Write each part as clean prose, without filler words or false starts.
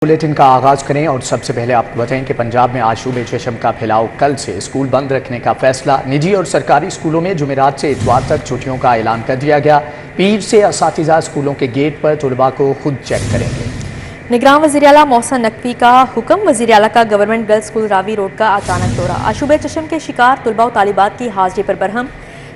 Bulletin का आगाज करें और सबसे पहले आपको बताएं कि पंजाब में आशूब चशम का फैलाव कल से स्कूल बंद रखने का फैसला। निजी और सरकारी स्कूलों में जुमेरात से इतवार तक छुट्टियों का ऐलान कर दिया गया। पीर से असातिज़ा स्कूलों के गेट पर तलबा को खुद चेक करेंगे। निगरान वज़ीर आला मोहसिन नकवी का हुक्म। वज़ीर आला का government girls school Ravi road का अचानक दौरा। आशूब चशम के शिकार तलबा और तालिबात की हाजिरी पर बरहम।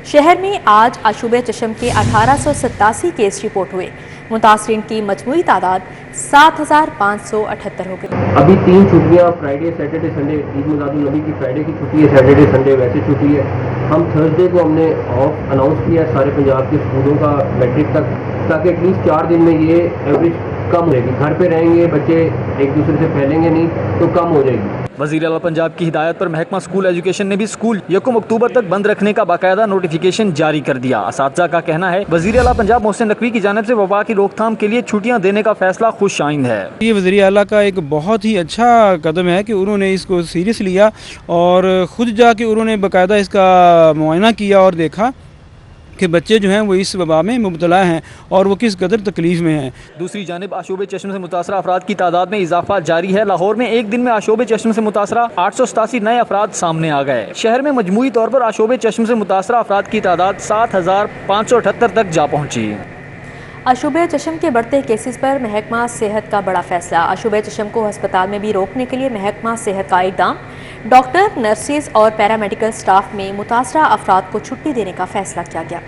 शहर में आज आशूब चशम के 1887 केस रिपोर्ट हुए। मुतासरीन की मजमूई तादाद 7578 हो गई। अभी 3 छुट्टियाँ, फ्राइडे सैटरडे संडे, ईद मिलादुन्नबी की फ्राइडे की छुट्टी है, सैटरडे संडे वैसे छुट्टी है। हम थर्सडे को हमने ऑफ अनाउंस किया सारे पंजाब के स्कूलों का मैट्रिक तक, ताकि एटलीस्ट 4 दिन में ये एवरेज कम होगी। घर पे रहेंगे बच्चे, एक दूसरे से फैलेंगे नहीं तो कम हो जाएगी। वज़ीर आला पंजाब की हिदायत पर महकमा स्कूल एजुकेशन ने भी स्कूल 1 अक्टूबर तक बंद रखने का बाकायदा नोटिफिकेशन जारी कर दिया। असातिज़ा का कहना है वज़ीर आला पंजाब मोहसिन नकवी की जानिब से वबा की रोकथाम के लिए छुट्टियां देने का फैसला खुश आइंद है। ये वज़ीर आला का एक बहुत ही अच्छा कदम है कि उन्होंने इसको सीरियस लिया और ख़ुद जाके उन्होंने बाकायदा इसका मुआयना किया और देखा कि बच्चे जो हैं वो इस वबा में मुब्तला हैं और वो किस कदर तकलीफ़ में हैं। दूसरी जानिब आशूब चश्म से मुतासरा अफराद की तादाद में इजाफा जारी है। लाहौर में एक दिन में आशूब चश्म से मुतासरा 887 नए अफराद सामने आ गए। शहर में मजमूई तौर पर आशूब चश्म से मुतासरा अफराद की तादाद 7578 तक जा पहुँची। आशूब चशम के बढ़ते केसेस पर महकमा सेहत का बड़ा फैसला। आशूब चशम को अस्पताल में भी रोकने के लिए महकमा सेहत का इक़दाम। डॉक्टर, नर्सेज और पैरामेडिकल स्टाफ में मुतासरा अफराद को छुट्टी देने का फैसला किया गया।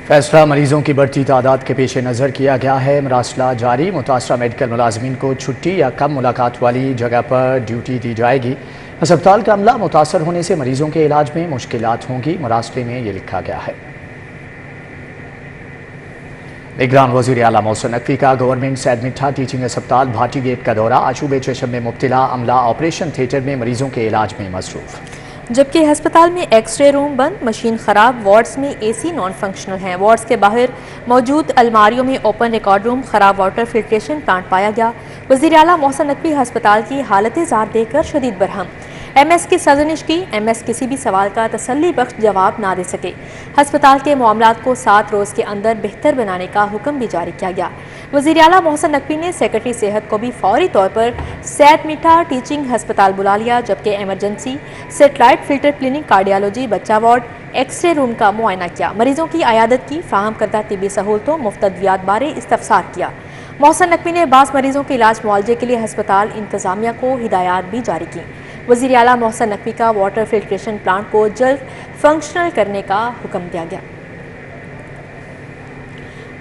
फैसला मरीजों की बढ़ती तादाद के पेश नज़र किया गया है। मरासला जारी। मुतासरा मेडिकल मुलाजमीन को छुट्टी या कम मुलाकात वाली जगह पर ड्यूटी दी जाएगी। अस्पताल का अमला मुतासर होने से मरीजों के इलाज में मुश्किलात होंगी। मरासले में ये लिखा गया है। निगरान वज़ीर आला मोहसिन नकवी का गवर्नमेंट सैयद मिठा टीचिंग अस्पताल भाटी गेट का दौरा। आशूब चशम में मुब्तला अमला ऑपरेशन थिएटर में मरीजों के इलाज में मसरूफ़। जबकि अस्पताल में एक्सरे रूम बंद, मशीन खराब, वार्ड्स में एसी नॉन फंक्शनल हैं। वार्ड्स के बाहर मौजूद अलमारियों में ओपन रिकॉर्ड रूम, खराब वाटर फिल्ट्रेशन प्लांट पाया गया। वज़ीर आला मोहसिन नकवी अस्पताल की हालत ज़ार देखकर शदीद बरहम। MS की सरजनिश की। MS किसी भी सवाल का तसल्ली बख्श जवाब ना दे सके। अस्पताल के मामलात को 7 रोज़ के अंदर बेहतर बनाने का हुक्म भी जारी किया गया। वज़ीर आला मोहसिन नकवी ने सेक्रेटरी सेहत को भी फौरी तौर पर सैयद मिठा टीचिंग अस्पताल बुला लिया, जबकि emergency, satellite filter clinic, cardiology, बच्चा वार्ड, एक्सरे रूम का मुआयना किया। मरीजों की आयादत की, फ़राहम करदा तिब्बी सहूलतों, मुफ्त अद्वियात बारे इस्तफसार किया। मोहसिन नकवी ने बास मरीजों के इलाज मुआलजे के लिए अस्पताल इंतज़ामिया को हिदायत भी जारी की। वज़ीर आला मोहसिन नकवी का वाटर फिल्ट्रेशन प्लांट को जल्द फंक्शनल करने का हुक्म दिया गया।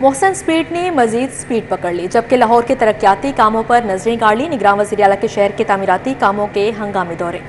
मोहसिन स्पीड ने मजीद स्पीड पकड़ ली, जबकि लाहौर के तरक्याती कामों पर नजरें गाड़ ली। निगरान वज़ीर आला के शहर के तामीराती कामों के हंगामी दौरे।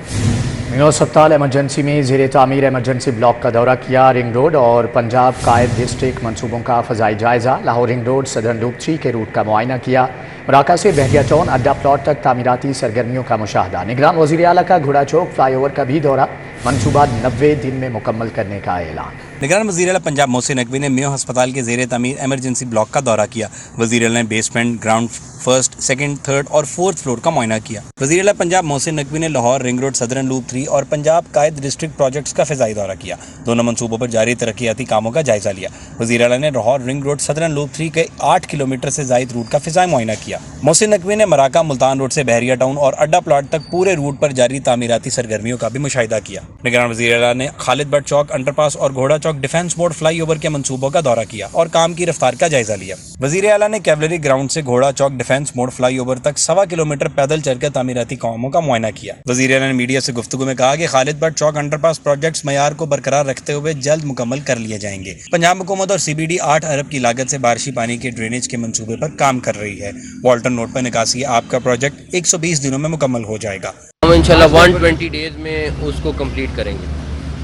मिनो अस्पताल एमरजेंसी में ज़ेरे तामीर एमरजेंसी ब्लॉक का दौरा किया। रिंग रोड और पंजाब कायद डिस्ट्रिक्ट मनसूबों का फ़ज़ाई जायज़ा। Lahore ring road southern loop 3 के रूट का मुआयना किया। मराका से बहरिया टाउन अड्डा प्लॉट तक तामीराती सरगर्मियों का मुशाहदा। निगरान वज़ीर आला का घोड़ा चौक फ्लाईओवर का भी दौरा। मनसूबा 90 दिन में मुकम्मल करने का ऐलान। निगरान वज़ीर आला पंजाब मोहसिन नकवी ने मियो अस्पताल के ज़ेरे तामीर एमरजेंसी ब्लॉक का दौरा किया। वज़ीर आला ने basement, ground, first, second, third और फोर्थ फ्लोर का मुआयना किया। वज़ीर आला पंजाब मोहसिन नकवी ने Lahore ring road southern loop 3 और पंजाब कायद डिस्ट्रिक्ट प्रोजेक्ट्स का फ़िज़ाई दौरा किया। दोनों मनसूबों पर जारी तरक्याती कामों का जायजा लिया। वज़ीर आला ने Lahore ring road southern loop 3 के 8 किलोमीटर से ज़ायद रूट का फ़िज़ाई मुआयना किया। मोहसिन नकवी ने मराका मुल्तान रोड से बहरिया टाउन और अड्डा प्लॉट तक पूरे रूट पर जारी तामीराती सरगर्मियों का भी मुशाहिदा किया। निगरान वज़ीर आला ने खालिद बट चौक अंडरपास और घोड़ा चौक डिफेंस बोर्ड फ्लाईओवर के मंसूबों का दौरा किया और काम की रफ्तार का जायजा लिया। वज़ीर आला ने कैवलरी ग्राउंड से घोड़ा चौक डिफेंस मोड़ फ्लाईओवर तक 1.25 किलोमीटर पैदल चलकर तामीराती कामों का मुआयना किया। वज़ीर आला ने मीडिया से गुफ्तगू में कहा कि Khalid but Chowk underpass projects मयार को बरकरार रखते हुए जल्द मुकम्मल कर लिए जाएंगे। पंजाब हुकूमत और CBD 8 अरब की लागत से बारिशी पानी के ड्रेनेज के मंसूबे पर काम कर रही है। वाल्टन रोड पर निकासी आपका प्रोजेक्ट 120 दिनों में मुकम्मल हो जाएगा। हम इंशाल्लाह 120 डेज में उसको कंप्लीट करेंगे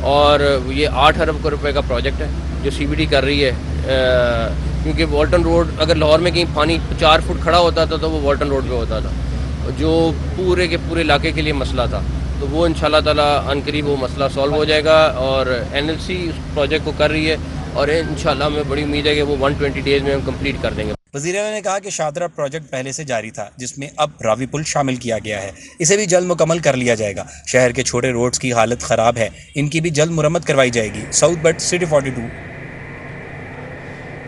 और ये 8 अरब रुपए का प्रोजेक्ट है जो CBD कर रही है। क्योंकि वाल्टन रोड अगर लाहौर में कहीं पानी 4 फुट खड़ा होता था तो वो वाल्टन रोड पे होता था, जो पूरे के पूरे इलाके के लिए मसला था। तो वो इंशाल्लाह ताला अनकरीब वो मसला सॉल्व हो जाएगा और NLC उस प्रोजेक्ट को कर रही है और इंशाल्लाह हमें बड़ी उम्मीद है कि वो 120 डेज में हम कंप्लीट कर देंगे। वज़ीर आला ने कहा कि शादरा प्रोजेक्ट पहले से जारी था, जिसमें अब रावी पुल शामिल किया गया है। इसे भी जल्द मुकम्मल कर लिया जाएगा। शहर के छोटे रोड्स की हालत ख़राब है, इनकी भी जल्द मुरम्मत करवाई जाएगी। South but city 42।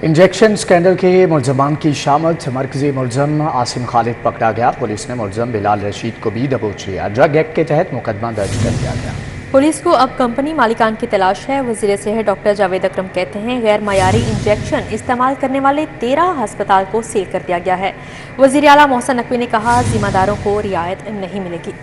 Injection scandal के मुलजमान की शामत, मरकजी मुलजम आसिम खालिद पकड़ा गया। पुलिस ने मुलजम बिलाल रशीद को भी दबोच लिया। ड्रग एक्ट के तहत मुकदमा दर्ज कर दिया गया। पुलिस को अब कंपनी मालिकान की तलाश है। वज़ीर सेहत डॉक्टर जावेद अकरम कहते हैं गैर मयारी इंजेक्शन इस्तेमाल करने वाले 13 हस्पताल को सील कर दिया गया है। वज़ीर आला मोहसिन नकवी ने कहा जिम्मेदारों को रियायत नहीं मिलेगी।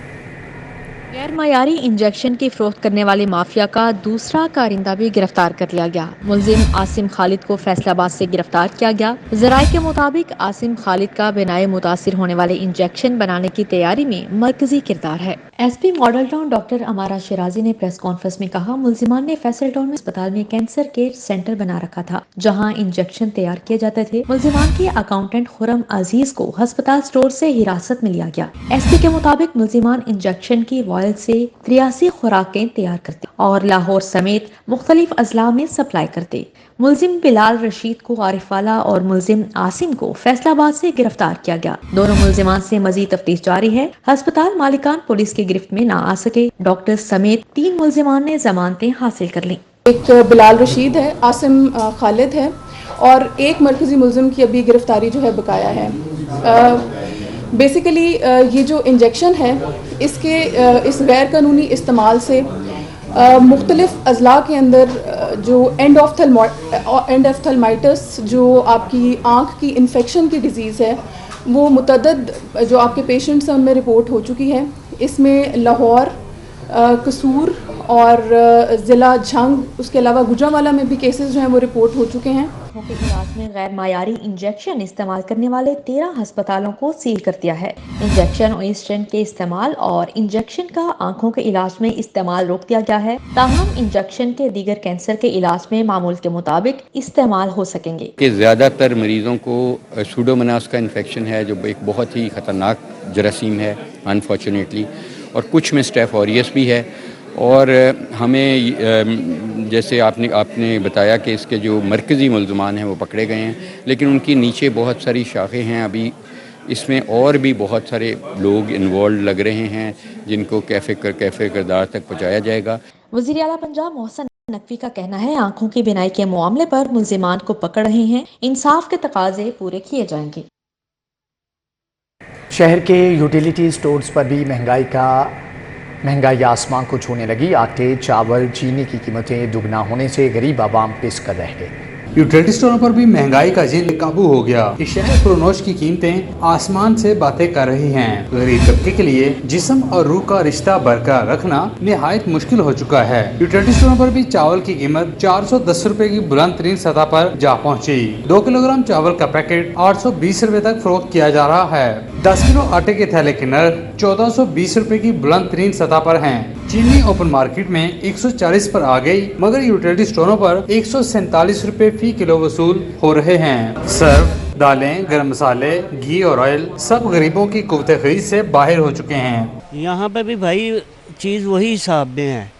गैर मयारी इंजेक्शन की फरोख्त करने वाले माफिया का दूसरा कारिंदा भी गिरफ्तार कर लिया गया। मुलजिम आसिम खालिद को फैसलाबाद से गिरफ्तार किया गया। ज़राए के मुताबिक आसिम खालिद का बिनाए मुतासिर होने वाले इंजेक्शन बनाने की तैयारी में मरकजी किरदार है। SP मॉडल टाउन डॉक्टर अमारा शिराजी ने प्रेस कॉन्फ्रेंस में कहा मुलजिमान ने फैसल टाउन में अस्पताल में कैंसर केयर सेंटर बना रखा था जहां इंजेक्शन तैयार किए जाते थे। मुलजिमान के अकाउंटेंट खुरम अजीज को अस्पताल स्टोर से हिरासत में लिया गया। SP के मुताबिक मुलजिमान इंजेक्शन की वॉयल से 83 खुराकें तैयार करते और लाहौर समेत मुख्तलिफ अजला में सप्लाई करते। मुलजिम बिलाल रशीद को आरिफवाला और मुलजिम आसिम को फैसलाबाद से गिरफ्तार किया गया। दोनों मुलजिमान से मजीद तफ्तीश जारी है। अस्पताल मालिकान पुलिस की गिरफ्त में न आ सके। डॉक्टर समेत 3 मुलजिमान ने जमानतें हासिल कर लीं। एक बिलाल रशीद है, आसिम खालिद है और एक मरकजी मुलजिम की अभी गिरफ्तारी जो है बकाया है। बेसिकली ये जो इंजेक्शन है इसके इस गैर कानूनी इस्तेमाल से मुख्तलिफ अजला के अंदर जो एंड ऑफ्थल्माइटिस जो आपकी आँख की इन्फेक्शन की डिज़ीज़ है वो मुतअद्दिद जो आपके पेशेंट्स हैं उनमें रिपोर्ट हो चुकी है। इसमें लाहौर, कसूर और ज़िला झंग, उसके अलावा गुजरांवाला में भी केसेस जो हैं वो रिपोर्ट हो चुके हैं। के इलाज में गैर मायारी इंजेक्शन इस्तेमाल करने वाले 13 अस्पतालों को सील कर दिया है। इंजेक्शन और स्टेंट के इस्तेमाल और इंजेक्शन का आंखों के इलाज में इस्तेमाल रोक दिया गया है। ताहम इंजेक्शन के दीगर कैंसर के इलाज में मामूल के मुताबिक इस्तेमाल हो सकेंगे। कि ज़्यादातर मरीज़ों को सूडोमोनास का इन्फेक्शन है जो एक बहुत ही ख़तरनाक जरासीम है अनफॉर्चुनेटली, और कुछ में स्टेफ ऑरियस भी है। और हमें जैसे आपने बताया कि इसके जो मरकज़ी मुलज़मान हैं वो पकड़े गए हैं, लेकिन उनकी नीचे बहुत सारी शाखें हैं। अभी इसमें और भी बहुत सारे लोग इन्वॉल्व लग रहे हैं जिनको कैफ़े किरदार तक पहुँचाया जाएगा। वज़ीर आला पंजाब मोहसिन नकवी का कहना है आंखों की बिनाई के मामले पर मुलजिमान को पकड़ रहे हैं, इंसाफ के तकाजे पूरे किए जाएंगे। शहर के यूटिलिटी स्टोर्स पर भी महंगाई आसमान को छूने लगी। आटे, चावल, चीनी की कीमतें दुगना होने से गरीब आवाम पिस कर रह गए। यूटिलिटी स्टोरों पर भी महंगाई का जिन काबू हो गया। इस शहर पुरनोश की कीमतें आसमान से बातें कर रही हैं। गरीब तबके के लिए जिस्म और रूह का रिश्ता बरकरार रखना निहायत मुश्किल हो चुका है। यूटिलिटी स्टोरों पर भी चावल की कीमत 410 रुपए की बुलंद तरीन सतह पर जा पहुंची। 2 किलोग्राम चावल का पैकेट 820 रुपए तक फरोख्त किया जा रहा है। 10 किलो आटे के थैले के नर्ख 1420 रुपए की बुलंद तरीन सतह पर हैं। चीनी ओपन मार्केट में 140 पर आ गई, मगर यूटिलिटी स्टोरों पर 147 रुपए फी किलो वसूल हो रहे हैं। सर्फ, दालें, गरम मसाले, घी और ऑयल सब गरीबों की कुव्वत खरीद से बाहर हो चुके हैं। यहाँ पे भी भाई चीज़ वही हिसाब में है,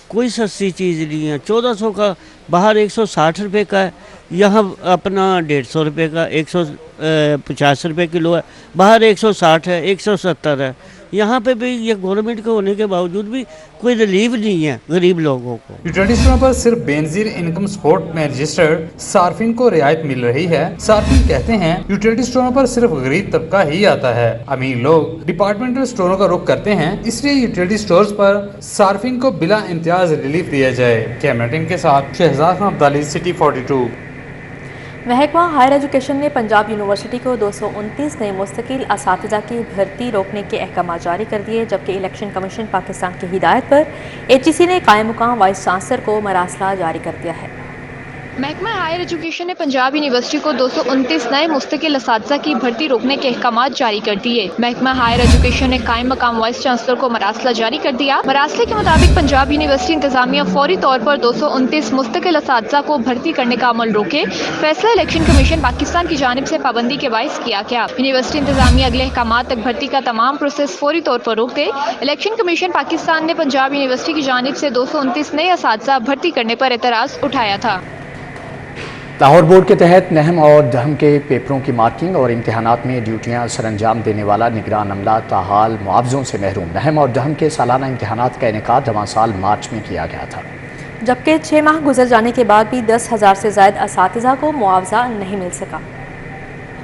कोई सस्ती चीज़ नहीं है। 1400 का बाहर 160 रुपये का है, यहाँ अपना 150 रुपये का 150 रुपये किलो है, बाहर 160 है, 170 है। यहाँ पे भी ये गवर्नमेंट के होने के बावजूद भी कोई रिलीफ नहीं है गरीब लोगों को। यूटिलिटी स्टोरों पर सिर्फ बेनजीर इनकम सपोर्ट में रजिस्टर्ड सार्फिन को रियायत मिल रही है। सार्फिन कहते हैं यूटिलिटी स्टोरों पर सिर्फ गरीब तबका ही आता है। अमीर लोग डिपार्टमेंटल स्टोरों का रुख करते हैं, इसलिए यूटिलिटी स्टोर्स पर सार्फिन को बिला इम्तियाज रिलीफ दिया जाए। कैमरा टीम के साथ शहजाद अब्दाली, सिटी 42। महकमा हायर एजुकेशन ने पंजाब यूनिवर्सिटी को 229 नए मुस्तकिल असातिज़ा की भर्ती रोकने के अहकाम जारी कर दिए, जबकि इलेक्शन कमीशन पाकिस्तान की हिदायत पर HEC ने कायम मुकाम वाइस चांसलर को मरासला जारी कर दिया है। महकमा हायर एजुकेशन ने पंजाब यूनिवर्सिटी को 229 नए मुस्तकिल असातिज़ा की भर्ती रोकने के अहकाम जारी कर दिए। महकमा हायर एजुकेशन ने कायम मकाम वाइस चांसलर को मरासला जारी कर दिया। मरासले के मुताबिक पंजाब यूनिवर्सिटी इंतजामिया फौरी तौर पर 229 मुस्तकिल असातिज़ा को भर्ती करने का अमल रोके। फैसला इलेक्शन कमीशन पाकिस्तान की जानिब से पाबंदी के बाइस किया गया। यूनिवर्सिटी इंतजामिया अगले अहकाम तक भर्ती का तमाम प्रोसेस फौरी तौर पर रोक दे। इलेक्शन कमीशन पाकिस्तान ने पंजाब यूनिवर्सिटी की जानिब से 229 नए असातिज़ा भर्ती करने पर एतराज़ उठाया था। लाहौर बोर्ड के तहत नहम और दहम के पेपरों की मार्किंग और इम्तहानात में ड्यूटियां सरअंजाम देने वाला निगरान अमला ताहाल मुआवजों से महरूम। नहम और दहम के सालाना इम्तहानात का इनेकाद रवां साल मार्च में किया गया था। जबकि 6 माह गुजर जाने के बाद भी 10,000 से ज़ायद असातिज़ा को मुआवजा नहीं मिल सका।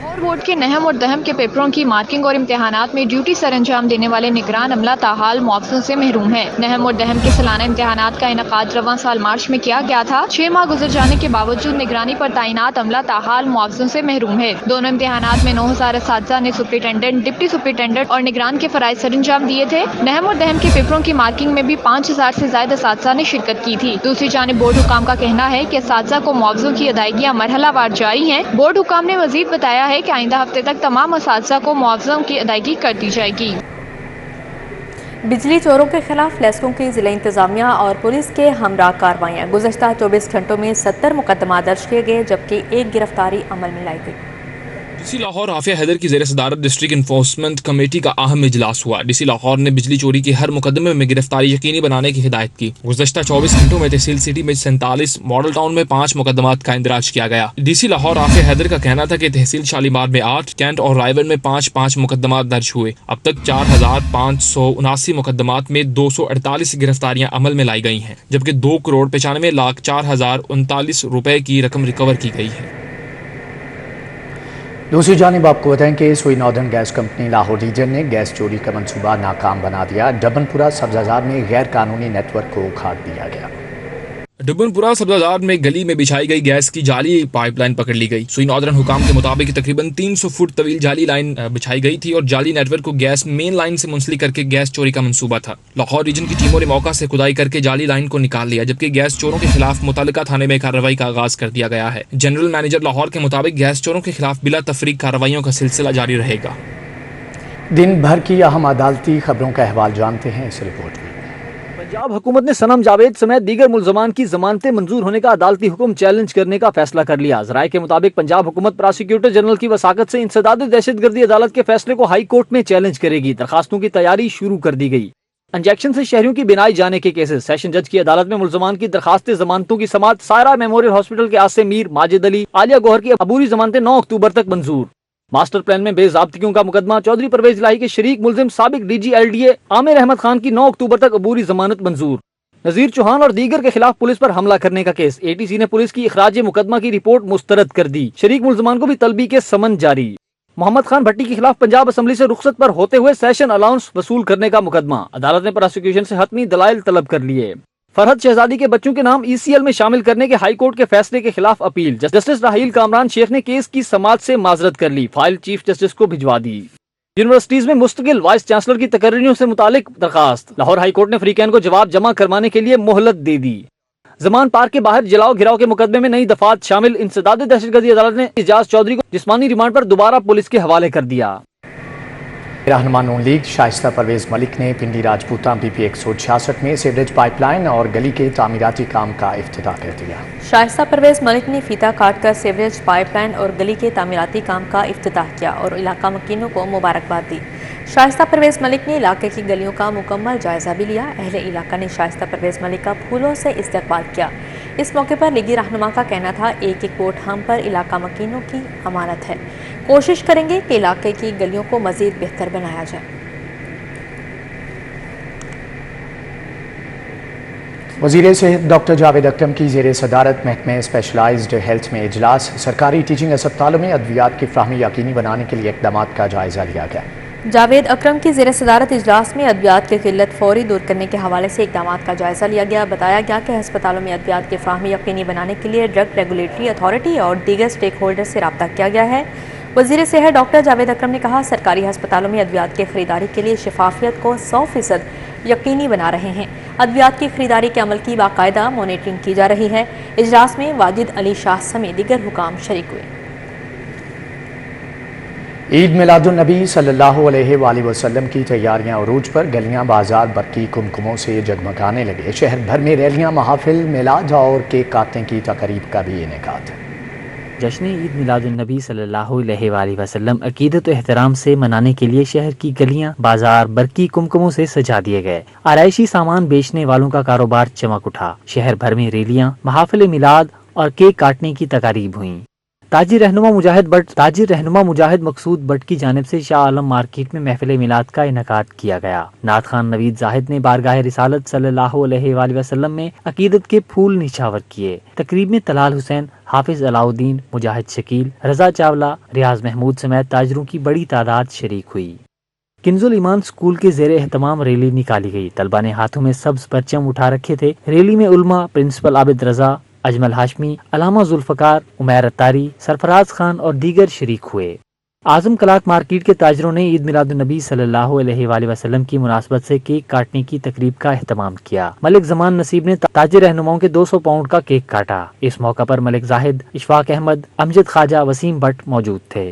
लाहौर बोर्ड के नहम और दहम के पेपरों की मार्किंग और इम्तिहानात में ड्यूटी सर अंजाम देने वाले निगरान अमला ताहाल मुआवजों से महरूम है। नहम और दहम के सालाना इम्तिहानात का इनकाद रवां साल मार्च में किया गया था। 6 माह गुजर जाने के बावजूद निगरानी पर तैनात अमला ताहाल मुआवजों से महरूम है। दोनों इम्तिहानात में 9,000 असातिज़ा ने सुपरिटेंडेंट, डिप्टी सुपरिटेंडेंट और निगरान के फराइज सर अंजाम दिए थे। नहम और दहम के पेपरों की मार्किंग में भी 5,000 से ज्यादा असातिज़ा ने शिरकत की थी। दूसरी जानिब बोर्ड हुकाम का कहना है कि असातिज़ा को मुआवजों की अदायगियाँ मरहलावार जारी हैं। बोर्ड हुकाम ने मजीद बताया है कि आइंदा हफ्ते तक तमाम असातिज़ा को मुआवज़ों की अदायगी कर दी जाएगी। बिजली चोरों के खिलाफ लेस्कों की जिला इंतजामिया और पुलिस के हमरा कार्रवाइयाँ। गुज़श्ता 24 घंटों में 70 मुकदमा दर्ज किए गए, जबकि एक गिरफ्तारी अमल में लाई गई। डीसी लाहौर आफिया हैदर की ज़ेर सदारत डिस्ट्रिक्ट इन्फोर्समेंट कमेटी का अहम इजलास हुआ। डीसी लाहौर ने बिजली चोरी के हर मुकदमे में गिरफ्तारी यकीनी बनाने की हिदायत की। गुज़श्ता 24 घंटों में तहसील सिटी में 47, मॉडल टाउन में 5 मुकदमात का इंदराज किया गया। डीसी लाहौर आफिया हैदर का कहना था कि तहसील शालीमार में 8, कैंट और रायवन में 5 मुकदमात दर्ज हुए। अब तक 4,579 मुकदमात में 248 गिरफ्तारियां अमल में लाई गई हैं, जबकि 2,95,04,039 रुपए की रकम रिकवर की गई है। दूसरी जानिब आपको बताएं कि Sui northern gas company Lahore region ने गैस चोरी का मंसूबा नाकाम बना दिया। डबनपुरा सब्जाजार में गैर कानूनी नेटवर्क को उखाड़ दिया गया। डुबनपुरा सब्जाजार में गली में बिछाई गई गैस की जाली पाइपलाइन पकड़ ली गई। सुई नॉर्दर्न हुकाम के मुताबिक तकरीबन 300 फुट तवील जाली लाइन बिछाई गई थी और जाली नेटवर्क को गैस मेन लाइन से मुंसलिक करके गैस चोरी का मंसूबा था। लाहौर रीजन की टीमों ने मौका से खुदाई करके जाली लाइन को निकाल लिया, जबकि गैस चोरों के खिलाफ मुतल्लिका थाने में कार्रवाई का आगाज कर दिया गया है। जनरल मैनेजर लाहौर के मुताबिक गैस चोरों के खिलाफ बिला तफरीक कार्रवाइयों का सिलसिला जारी रहेगा। दिन भर की अहम अदालती खबरों का अहवाल जानते हैं इस रिपोर्ट में। पंजाब हुकूमत ने सनम जावेद समेत दीगर मुल्जमान की जमानतें मंजूर होने का अदालती हुक्म चैलेंज करने का फैसला कर लिया। ज़राए के मुताबिक पंजाब हुकूमत प्रोसिक्यूटर जनरल की वसाकत से इंसदाद दहशतगर्दी अदालत के फैसले को हाई कोर्ट में चैलेंज करेगी। दरखास्तों की तैयारी शुरू कर दी गई। इंजेक्शन से शहरियों की बिनाई जाने के केसेस। सेशन जज की अदालत में मुल्जमान की दरखास्तें जमानतों की समाअत। सायरा मेमोरियल हॉस्पिटल के आसिम मीर, माजिद अली, आलिया गौहर की अबूरी जमानतें 9 अक्टूबर तक मंजूर। मास्टर प्लान में बेज़ाब्तियों का मुकदमा। चौधरी परवेज इलाही के शरीक मुल्जिम साबिक DG-LDA आमिर अहमद खान की 9 अक्टूबर तक अबूरी जमानत मंजूर। नजीर चौहान और दीगर के खिलाफ पुलिस पर हमला करने का केस। ATC ने पुलिस की इखराज मुकदमा की रिपोर्ट मुस्तरद कर दी। शरीक मुल्जमान को भी तलबी के समन जारी। मोहम्मद खान भट्टी के खिलाफ पंजाब असम्बली से रुखसत पर होते हुए सेशन अलाउंस वसूल करने का मुकदमा। अदालत ने प्रोसिक्यूशन से हतमी दलाइल तलब कर लिए। फरहत शहजादी के बच्चों के नाम ECL में शामिल करने के हाई कोर्ट के फैसले के खिलाफ अपील। जस्टिस राहील कामरान शेख ने केस की समाअत से माजरत कर ली। फाइल चीफ जस्टिस को भिजवा दी। यूनिवर्सिटीज में मुस्तकिल वाइस चांसलर की तकर्रियों से मुतालिक दरखास्त। लाहौर हाई कोर्ट ने फ्रीकैन को जवाब जमा करवाने के लिए मोहलत दे दी। जमान पार्क के बाहर जलाओ घिराव के मुकदमे में नई दफात शामिल। इंसदाद दहशतगर्दी अदालत ने इजाज चौधरी को जिस्मानी रिमांड पर दोबारा पुलिस के हवाले कर दिया। रहनुमा नून लीग शाइस्ता परवेज मलिक ने पिंडी राजपूता BP 166 में सीवरेज पाइपलाइन और गली के तामीराती काम का इफ्तिताह कर दिया। शाइस्ता परवेज मलिक ने फीता काट कर सीवरेज पाइपलाइन और गली के तामीराती काम का इफ्तिताह किया और इलाका मकीनों को मुबारकबाद दी। शाइस्ता परवेज मलिक ने इलाके की गलियों का मुकम्मल जायजा भी लिया। अहले इलाका ने शाइस्ता परवेज मलिक का फूलों से इस्तकबाल किया। इस मौके पर लीगी रहनुमा का कहना था, एक एक वोट हम पर इलाका मकीनों की अमानत है। कोशिश करेंगे कि इलाके की गलियों को मजीद बेहतर बनाया जाए। वज़ीर सेहत डॉक्टर जावेद अकरम की ज़ेर सदारत महकमे स्पेशलाइज्ड हेल्थ में इजलास। सरकारी टीचिंग अस्पतालों में अद्वियात की फ्राहमी यकीनी बनाने के लिए इक़दाम का जायजा लिया गया। जावेद अकरम की ज़ेर सदारत इजलास में अद्वियात की किल्लत फौरी दूर करने के हवाले से इक़दाम का जायजा लिया गया। बताया गया कि अस्पतालों में अद्वियात की फ्राहमी यकीनी बनाने के लिए ड्रग रेगुलेटरी अथॉरिटी और दीगर स्टेक होल्डर से रब्ता किया गया है। वज़ीर सेहत डॉक्टर जावेद अकरम ने कहा, सरकारी अस्पतालों में अद्वियात की खरीदारी के लिए शफाफियत को 100% यकीनी बना रहे हैं। अद्वियात की खरीदारी के अमल की बाकायदा मॉनिटरिंग की जा रही है। इजलास में वाजिद अली शाह समेत दीगर हुकाम शरीक हुए। ईद मिलादुन नबी सल्लल्लाहु अलैहि वसल्लम की तैयारियां उरूज पर। गलियां बाजार बरकी कुमकुमों से जगमगाने लगे। शहर भर में रैलियां, महाफिल, मिलाद और केक काटने की तकरीब का भी इनेकाद। जश्न ईद मिलादुन नबी सल्लल्लाहु अलैहि वसल्लम अकीदत व एहतराम से मनाने के लिए शहर की गलियां, बाजार बरकी कुमकुमों से सजा दिए गए। आराइशी सामान बेचने वालों का कारोबार चमक उठा। शहर भर में रैलियां, महाफिल मिलाद और केक काटने की तकारीब हुई। ताजिर रहनुमा मुजाहिद मकसूद बट की जानिब से शाह आलम मार्केट में महफिल मिलाद का इनकाद किया गया। नात खान नवीद जाहिद ने बारगाह रिसालत सल्लल्लाहु अलैहि वसल्लम में अकीदत के फूल निछावर किए। तकरीब में तलाल हुसैन, हाफिज अलाउद्दीन, मुजाहिद शकील, रजा चावला, रियाज महमूद समेत ताजरों की बड़ी तादाद शरीक हुई। किंजुल ईमान स्कूल के ज़ेरे एहतमाम रैली निकाली गई। तलबा ने हाथों में सब्ज परचम उठा रखे थे। रैली में उलमा, प्रिंसिपल आबिद रजा, अजमल हाशमी, अलामा जुल्फकार, उमैर अत्तारी, सरफराज खान और दीगर शरीक हुए। आजम कलात मार्केट के ताजरों ने ईद मिलादुन्नबी सल्लल्लाहु अलैहि वसल्लम की मुनासबत से केक काटने की तकरीब का एहतमाम किया। मलिक जमान नसीब ने ताजिर रहनुमाओं के 200 पाउंड का केक काटा। इस मौका पर मलिक जाहिद, इशफाक अहमद, अमजद ख्वाजा, वसीम भट्ट मौजूद थे।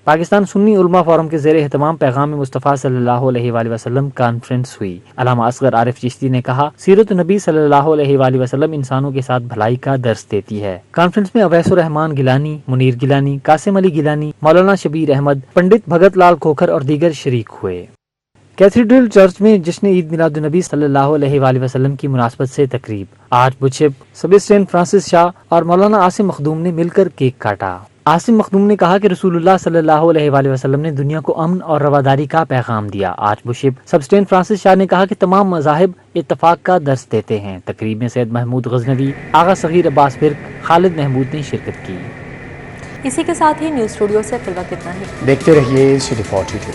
पाकिस्तान सुन्नी उलमा फोरम के ज़ेरे एहतमाम पैगाम मुस्तफ़ा सल्लल्लाहु अलैहि वसल्लम कॉन्फ्रेंस हुई। अल्लामा असगर आरिफ चिश्ती ने कहा, सीरत नबी सल्लल्लाहु अलैहि वसल्लम इंसानों के साथ भलाई का दर्स देती है। कॉन्फ्रेंस में अवैसुर रहमान गिलानी, मुनीर गिलानी, कासिम अली गिलानी, मौलाना शबीर अहमद, पंडित भगत लाल खोखर और दीगर शरीक हुए। कैथीड्रल चर्च में जश्न ईद मिलादुन्नबी सल्लल्लाहु अलैहि वसल्लम की मुनासबत से तकरीब। आर्चबिशप सेबेस्टियन फ्रांसिस शाह और मौलाना आसिम मखदूम ने मिलकर केक काटा। आसिम मखदूम ने कहा कि रसूलुल्लाह सल्लल्लाहु अलैहि वसल्लम ने दुनिया को अमन और रवादारी का पैगाम दिया। आर्चबिशप सेबेस्टियन फ्रांसिस शाह ने कहा कि तमाम मज़ाहिब इत्तफाक का दर्स देते हैं। तकरीब में सैयद महमूद गजनवी, आगा सगीर अब्बास फिर्क, खालिद महमूद ने शिरकत की। इसी के साथ ही न्यूज़ स्टूडियो से फिलहाल इतना ही। देखते रहिए सिटी 42।